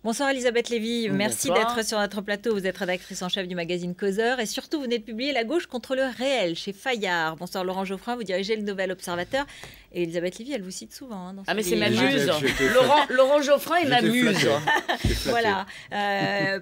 Bonsoir Elisabeth Lévy, merci Bonsoir. d'être sur notre plateau. Vous êtes rédactrice en chef du magazine Causeur et surtout vous venez de publier La gauche contre le réel chez Fayard. Bonsoir Laurent Geoffrin, vous dirigez le Nouvel Observateur et Elisabeth Lévy, elle vous cite souvent. Dans Ah mais c'est livre. ma muse. Laurent Geoffrin est ma muse. Voilà,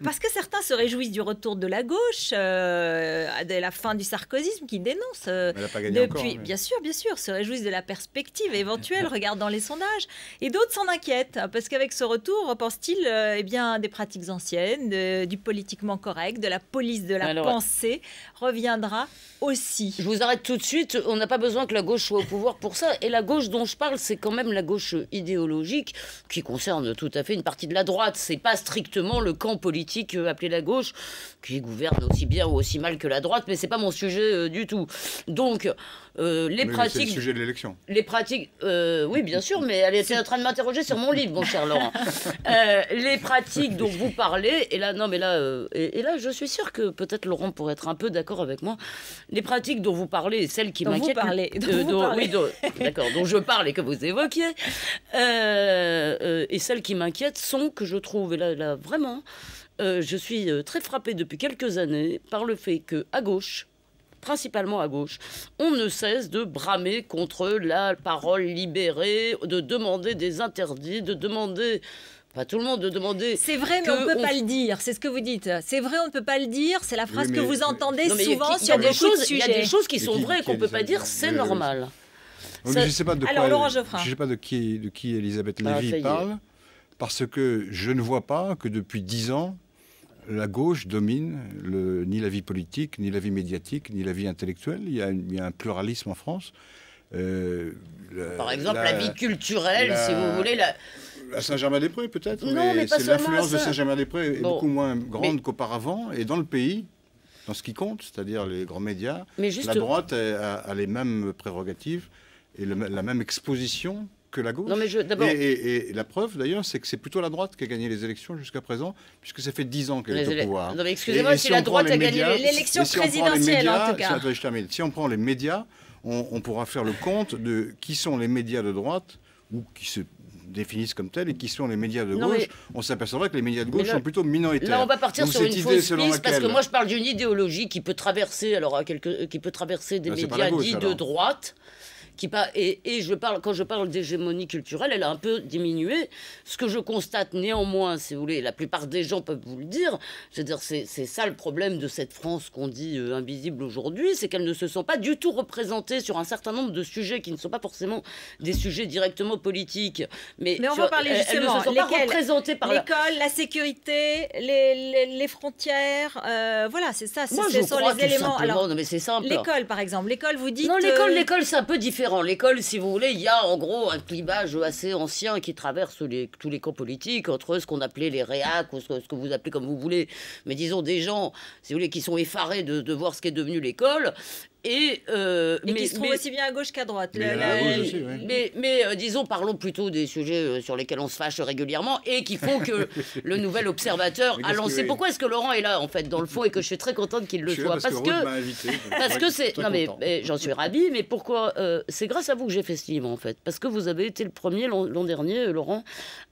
parce que certains se réjouissent du retour de la gauche, de la fin du sarkozysme qui dénonce Elle n'a pas gagné depuis, encore, mais... bien sûr, se réjouissent de la perspective éventuelle, regardant les sondages. Et d'autres s'en inquiètent, parce qu'avec ce retour, pense-t-il, eh bien, des pratiques anciennes, du politiquement correct, de la police de la pensée, reviendra aussi. Je vous arrête tout de suite, on n'a pas besoin que la gauche soit au pouvoir pour ça. Et la gauche dont je parle, c'est quand même la gauche idéologique qui concerne tout à fait une partie de la droite. C'est pas strictement le camp politique appelé la gauche qui gouverne aussi bien ou aussi mal que la droite, mais c'est pas mon sujet du tout. Donc, les pratiques... C'est le sujet de l'élection. Les pratiques... oui, bien sûr, mais elle était en train de m'interroger sur mon livre, mon cher Laurent. Les pratiques dont vous parlez, et là, non, mais là, et là, je suis sûre que peut-être Laurent pourrait être un peu d'accord avec moi. Les pratiques dont vous parlez, celles qui m'inquiètent... Oui, d'accord, dont je parle et que vous évoquiez, et celles qui m'inquiètent sont que je trouve, et là vraiment, je suis très frappée depuis quelques années par le fait qu'à gauche, principalement à gauche, on ne cesse de bramer contre la parole libérée, de demander des interdits, de demander... Pas tout le monde de demander... C'est vrai, mais on ne peut pas le dire, c'est ce que vous dites. C'est vrai, on ne peut pas le dire, c'est la phrase que vous entendez souvent sur des choses. Il y a des choses qui sont vraies qu'on ne peut pas dire, c'est normal. Oui, mais je ne sais pas de Alors, Laurent Geoffrin. Je ne sais pas de qui Elisabeth Lévy parle, parce que je ne vois pas que depuis 10 ans, la gauche domine ni la vie politique, ni la vie médiatique, ni la vie intellectuelle. Il y a un pluralisme en France. Par exemple, la vie culturelle, si vous voulez... À Saint-Germain-des-Prés, peut-être, mais c'est l'influence de Saint-Germain-des-Prés est beaucoup moins grande qu'auparavant. Et dans le pays, dans ce qui compte, c'est-à-dire les grands médias, la droite a les mêmes prérogatives et la même exposition que la gauche. Non, mais et la preuve, d'ailleurs, c'est que c'est plutôt la droite qui a gagné les élections jusqu'à présent, puisque ça fait 10 ans qu'elle est au pouvoir. Non, mais excusez-moi, si la droite a gagné l'élection présidentielle, en tout cas. Si on prend les médias, on pourra faire le compte de qui sont les médias de droite ou qui se définissent comme tels et qui sont les médias de gauche. On s'apercevra que les médias de gauche sont plutôt minoritaires. Là, on va partir sur une fausse piste, parce que moi, je parle d'une idéologie qui peut traverser, qui peut traverser des médias dits de droite. Et quand je parle d'hégémonie culturelle, elle a un peu diminué. Ce que je constate néanmoins, si vous voulez, la plupart des gens peuvent vous le dire, c'est-à-dire c'est ça le problème de cette France qu'on dit invisible aujourd'hui, c'est qu'elle ne se sent pas du tout représentée sur un certain nombre de sujets qui ne sont pas forcément des sujets directement politiques. Mais on va parler justement, elles ne se sont pas représentées par l'école, la sécurité, les frontières, voilà, c'est ça. Moi, ce sont les éléments. Alors, non, mais c'est simple. L'école, par exemple. L'école, vous dites... Non, l'école, c'est un peu différent. L'école, si vous voulez, il y a en gros un clivage assez ancien qui traverse tous les camps politiques, entre ce qu'on appelait les réacs, ou ce que vous appelez comme vous voulez, mais disons des gens, si vous voulez, qui sont effarés de voir ce qu'est devenu l'école. Et qui se trouvent aussi bien à gauche qu'à droite. Mais disons, parlons plutôt des sujets sur lesquels on se fâche régulièrement et qui font que le Nouvel Observateur a lancé... Pourquoi est-ce que Laurent est là, en fait, dans le fond, et que je suis très contente qu'il le soit? Parce que c'est... Non, mais j'en suis ravie, mais pourquoi c'est grâce à vous que j'ai fait ce livre, en fait. Parce que vous avez été le premier, l'an dernier, Laurent,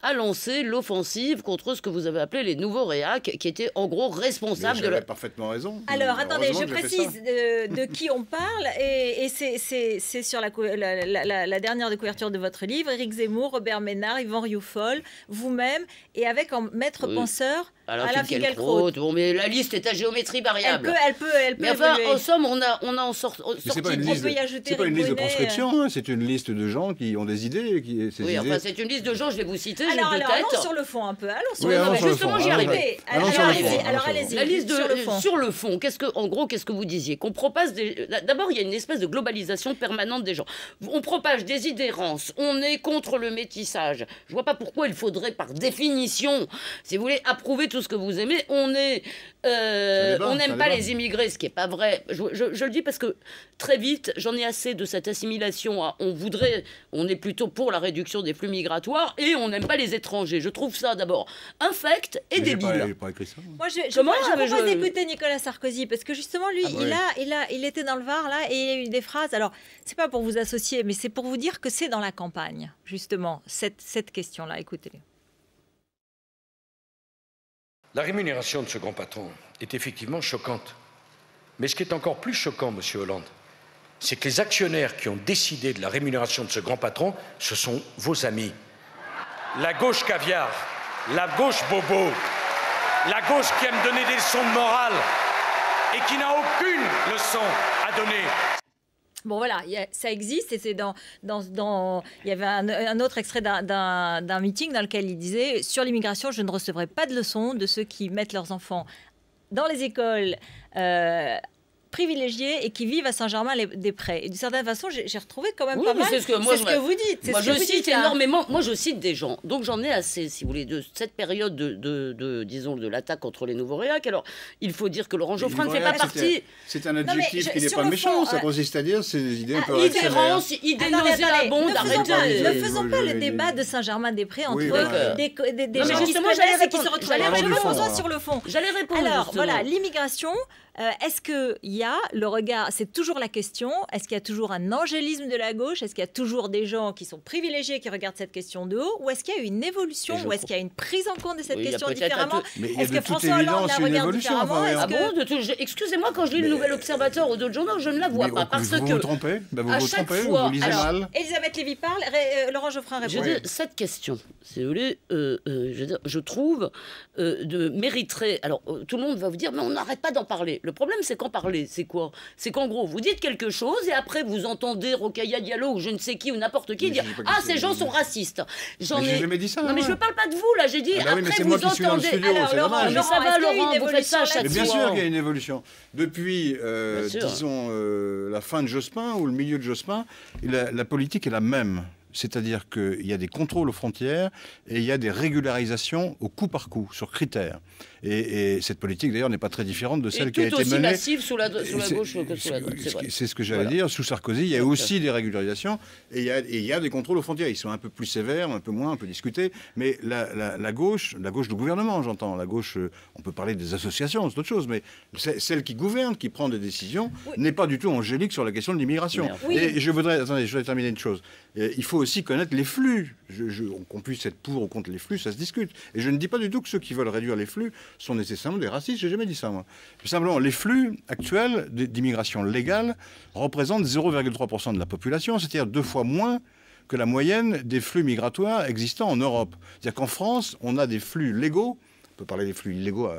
à lancer l'offensive contre ce que vous avez appelé les nouveaux réacs, qui étaient, en gros, responsables de la... parfaitement raison. Alors, attendez, je précise de qui on parle, et c'est sur la dernière de couverture de votre livre, Éric Zemmour, Robert Ménard, Yvan Rioufol, vous-même, et avec en maître penseur Alain Finkielkraut. Bon, mais la liste est à géométrie variable. Elle peut mais enfin, en somme, on a sorti... C'est pas une liste de proscription, hein, c'est une liste de gens qui ont des idées. Enfin, c'est une liste de gens, je vais vous citer, alors, j'ai deux têtes. Allons sur le fond un peu, justement, j'y arrivais. Alors, allez-y. La liste sur le fond, en gros, qu'est-ce que vous disiez? Qu'on propage d'abord, il y a une espèce de globalisation permanente des gens. On propage des idérances, on est contre le métissage. Je vois pas pourquoi il faudrait, par définition, si vous voulez, approuver tout ce que vous aimez. On n'aime pas les immigrés, ce qui est pas vrai. Je le dis parce que très vite, j'en ai assez de cette assimilation. On est plutôt pour la réduction des flux migratoires et on n'aime pas les étrangers. Je trouve ça d'abord infect et débile. J'ai pas écrit ça. Moi, je propose d'écouter Nicolas Sarkozy parce que justement, lui, il était dans le Var là et il y a eu des phrases. Alors, c'est pas pour vous associer, mais c'est pour vous dire que c'est dans la campagne, justement, cette question-là. Écoutez-les. La rémunération de ce grand patron est effectivement choquante. Mais ce qui est encore plus choquant, Monsieur Hollande, c'est que les actionnaires qui ont décidé de la rémunération de ce grand patron, ce sont vos amis. La gauche caviar, la gauche bobo, la gauche qui aime donner des leçons de morale et qui n'a aucune leçon à donner. Bon voilà, ça existe et c'est il y avait un autre extrait d'un meeting dans lequel il disait sur l'immigration, je ne recevrai pas de leçons de ceux qui mettent leurs enfants dans les écoles privilégiés et qui vivent à Saint-Germain-des-Prés. Et d'une certaine façon, j'ai retrouvé quand même pas mal. C'est ce que vous dites. Moi, je cite énormément. Moi, je cite des gens. Donc, j'en ai assez, si vous voulez, de cette période disons, de l'attaque contre les nouveaux réacs. Alors, il faut dire que Laurent Geoffrin ne fait pas partie. C'est un adjectif qui n'est pas méchant. Ça consiste à dire c'est des idées un peu idérance, idée nauséabonde. Ne faisons pas le débat de Saint-Germain-des-Prés entre des gens qui se connaissent et qui se retrouvent. Revenons sur le fond. J'allais répondre. Alors, voilà, l'immigration. Est-ce qu'il y a le regard, c'est toujours la question, est-ce qu'il y a toujours un angélisme de la gauche, est-ce qu'il y a toujours des gens qui sont privilégiés qui regardent cette question de haut, ou est-ce qu'il y a eu une évolution, ou est-ce qu'il y a une prise en compte de cette question différemment? Est-ce que François Hollande la regarde différemment? Excusez-moi, quand je lis le Nouvel Observateur ou d'autres journaux, je ne la vois pas, parce que... Vous vous trompez, vous lisez mal. Elisabeth Lévy parle, Laurent Geoffrin répond. Je veux dire, cette question, si vous voulez, je trouve, mériterait... Alors, tout le monde va vous dire, mais on n'arrête pas d'en parler. Le problème, c'est qu'en parler, c'est quoi? C'est qu'en gros, vous dites quelque chose et après, vous entendez Rokhaya Diallo ou je ne sais qui ou n'importe qui dire « Ah, ces gens sont racistes ». J'ai jamais dit ça. Non, mais je ne parle pas de vous, là. J'ai dit après, vous entendez... Alors, Laurent, mais ça va, Laurent, vous faites ça à chaque fois. Bien sûr qu'il y a une évolution. Depuis, disons, la fin de Jospin ou le milieu de Jospin, la politique est la même. C'est-à-dire qu'il y a des contrôles aux frontières et il y a des régularisations au coup par coup, sur critères. Et cette politique, d'ailleurs, n'est pas très différente de celle qui a été menée... tout aussi massive sous la gauche que sous la droite, c'est vrai. C'est ce que j'allais dire. Sous Sarkozy, il y a aussi des régularisations et il y a des contrôles aux frontières. Ils sont un peu plus sévères, un peu moins, un peu discutés. Mais la gauche du gouvernement, j'entends, la gauche, on peut parler des associations, c'est autre chose, mais celle qui gouverne, qui prend des décisions, n'est pas du tout angélique sur la question de l'immigration. Et je voudrais terminer une chose. Il faut aussi connaître les flux. Qu'on puisse être pour ou contre les flux, ça se discute. Et je ne dis pas du tout que ceux qui veulent réduire les flux sont nécessairement des racistes. J'ai jamais dit ça, moi. Simplement, les flux actuels d'immigration légale représentent 0,3% de la population, c'est-à-dire 2 fois moins que la moyenne des flux migratoires existants en Europe. C'est-à-dire qu'en France, on a des flux légaux, on peut parler des flux illégaux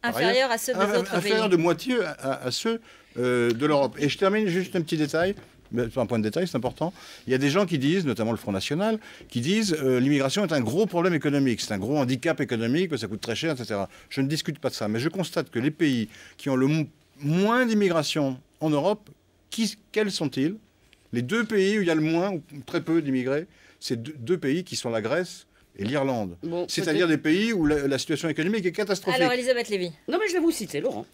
inférieurs à ceux des autres pays. Inférieurs de moitié à ceux de l'Europe. Et je termine juste un petit détail. C'est un point de détail, c'est important. Il y a des gens qui disent, notamment le Front National, qui disent l'immigration est un gros problème économique, c'est un gros handicap économique, ça coûte très cher, etc. Je ne discute pas de ça, mais je constate que les pays qui ont le moins d'immigration en Europe, quels sont-ils? Les 2 pays où il y a le moins ou très peu d'immigrés, c'est 2 pays qui sont la Grèce et l'Irlande. Bon, c'est-à-dire des pays où la situation économique est catastrophique. Alors, Elisabeth Lévy. Non, mais je vais vous citer, Laurent.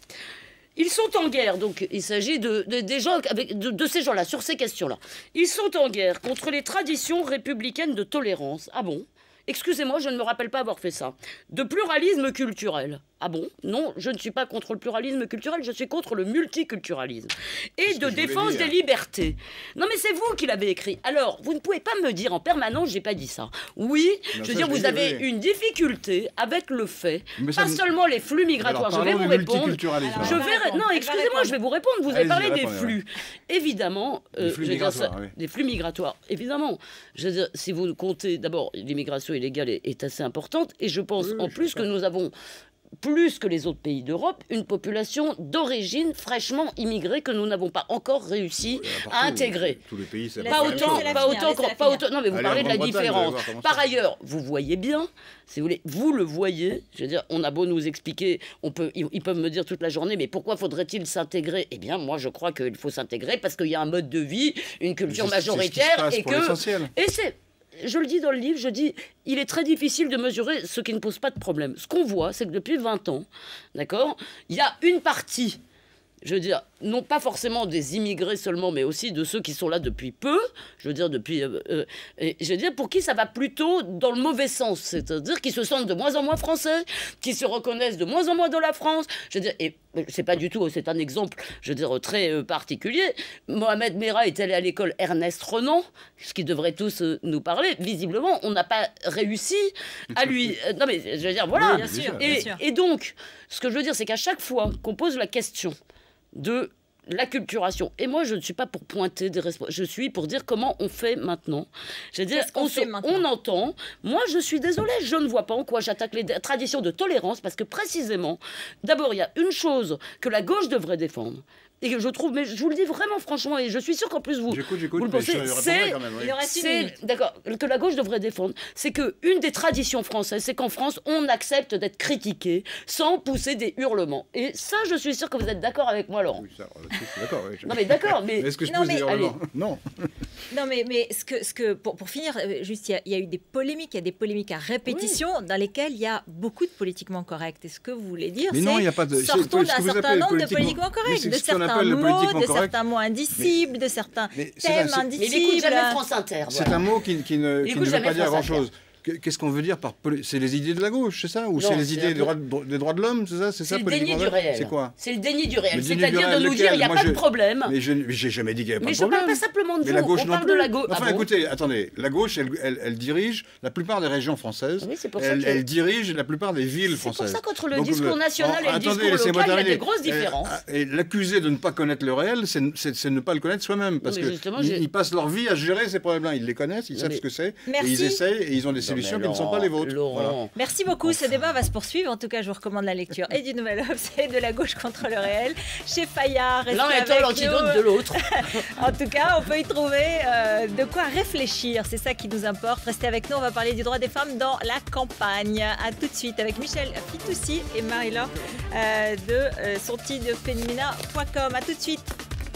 Ils sont en guerre, donc il s'agit des gens de ces gens-là, sur ces questions-là. Ils sont en guerre contre les traditions républicaines de tolérance. Ah bon? Excusez-moi, je ne me rappelle pas avoir fait ça. De pluralisme culturel. Ah bon? Non, je ne suis pas contre le pluralisme culturel, je suis contre le multiculturalisme. Et de défense des libertés. Non mais c'est vous qui l'avez écrit. Alors, vous ne pouvez pas me dire en permanence, j'ai pas dit ça. Oui, je veux dire, vous avez une difficulté avec le fait, pas seulement les flux migratoires. Je vais vous répondre. Non, excusez-moi, je vais vous répondre. Vous avez parlé des flux. Évidemment, des flux migratoires. Évidemment. Je veux dire, si vous comptez, d'abord, l'immigration illégale est assez importante. Et je pense en plus que nous avons, plus que les autres pays d'Europe, une population d'origine fraîchement immigrée que nous n'avons pas encore réussi à intégrer. Tous les pays, pas autant. Non, mais vous parlez de la différence. Par ailleurs, vous voyez bien, si vous voulez, vous le voyez. Je veux dire, on a beau nous expliquer, ils peuvent me dire toute la journée, mais pourquoi faudrait-il s'intégrer? Eh bien, moi, je crois qu'il faut s'intégrer parce qu'il y a un mode de vie, une culture majoritaire, je le dis dans le livre, je dis, il est très difficile de mesurer ce qui ne pose pas de problème. Ce qu'on voit, c'est que depuis 20 ans, d'accord, il y a une partie, je veux dire, non pas forcément des immigrés seulement, mais aussi de ceux qui sont là depuis peu, je veux dire depuis, pour qui ça va plutôt dans le mauvais sens, c'est-à-dire qui se sentent de moins en moins français, qui se reconnaissent de moins en moins dans la France, je veux dire, et c'est pas du tout, c'est un exemple, je veux dire, très particulier. Mohamed Merah est allé à l'école Ernest Renan, ce qui devrait tous nous parler. Visiblement, on n'a pas réussi à lui... non mais, je veux dire, voilà. Oui, bien sûr, bien sûr. Et donc, ce que je veux dire, c'est qu'à chaque fois qu'on pose la question de l'acculturation, et moi je ne suis pas pour pointer des responsables, je suis pour dire comment on fait maintenant. Je veux dire, on entend, moi je suis désolée, je ne vois pas en quoi j'attaque les traditions de tolérance, parce que précisément, d'abord il y a une chose que la gauche devrait défendre, et que je trouve, mais je vous le dis vraiment franchement, et je suis sûre qu'en plus vous le pensez, c'est d'accord, que la gauche devrait défendre, c'est qu'une des traditions françaises, c'est qu'en France, on accepte d'être critiqué sans pousser des hurlements. Et ça, je suis sûre que vous êtes d'accord avec moi, Laurent. Oui, ça, d'accord. Oui, non mais d'accord, mais... Est-ce que je pousse des hurlements? Non. Non, mais pour finir, juste, il y a eu des polémiques, il y a des polémiques à répétition dans lesquelles il y a beaucoup de politiquement corrects. Et ce que vous voulez dire, c'est sortons d'un certain nombre de politiquement corrects, de certains mots, de certains mots indicibles, de certains thèmes indicibles. Mais il n'écoute jamais France Inter. C'est un mot qui ne veut pas dire grand-chose. Qu'est-ce qu'on veut dire par... C'est les idées de la gauche, c'est ça? Ou c'est les idées des droits de l'homme, c'est ça? C'est le déni du réel. C'est quoi? C'est le déni du réel. C'est-à-dire de nous dire il n'y a pas de problème. Mais j'ai jamais dit qu'il n'y avait pas de problème. Mais je ne parle pas simplement de vous, on parle de la gauche. Enfin, écoutez, attendez, la gauche, elle dirige la plupart des régions françaises. Oui, c'est pour ça elle dirige la plupart des villes françaises. C'est pour ça qu'entre le discours national et le discours local, il y a des grosses différences. Et l'accuser de ne pas connaître le réel, c'est ne pas le connaître soi-même. Parce qu'ils passent leur vie à gérer ces problèmes-là. Ils les connaissent, ils savent ce que c'est. Et ils essayent et ils ont des solutions qui ne sont pas les vôtres. Voilà. Merci beaucoup. Ce débat va se poursuivre. En tout cas, je vous recommande la lecture et du Nouvel Obs et de La gauche contre le réel chez Fayard. L'un étant l'antidote de l'autre. En tout cas, on peut y trouver de quoi réfléchir. C'est ça qui nous importe. Restez avec nous. On va parler du droit des femmes dans la campagne. À tout de suite avec Michel Fitoussi et Marie-Laure de son site de femina.com. À tout de suite.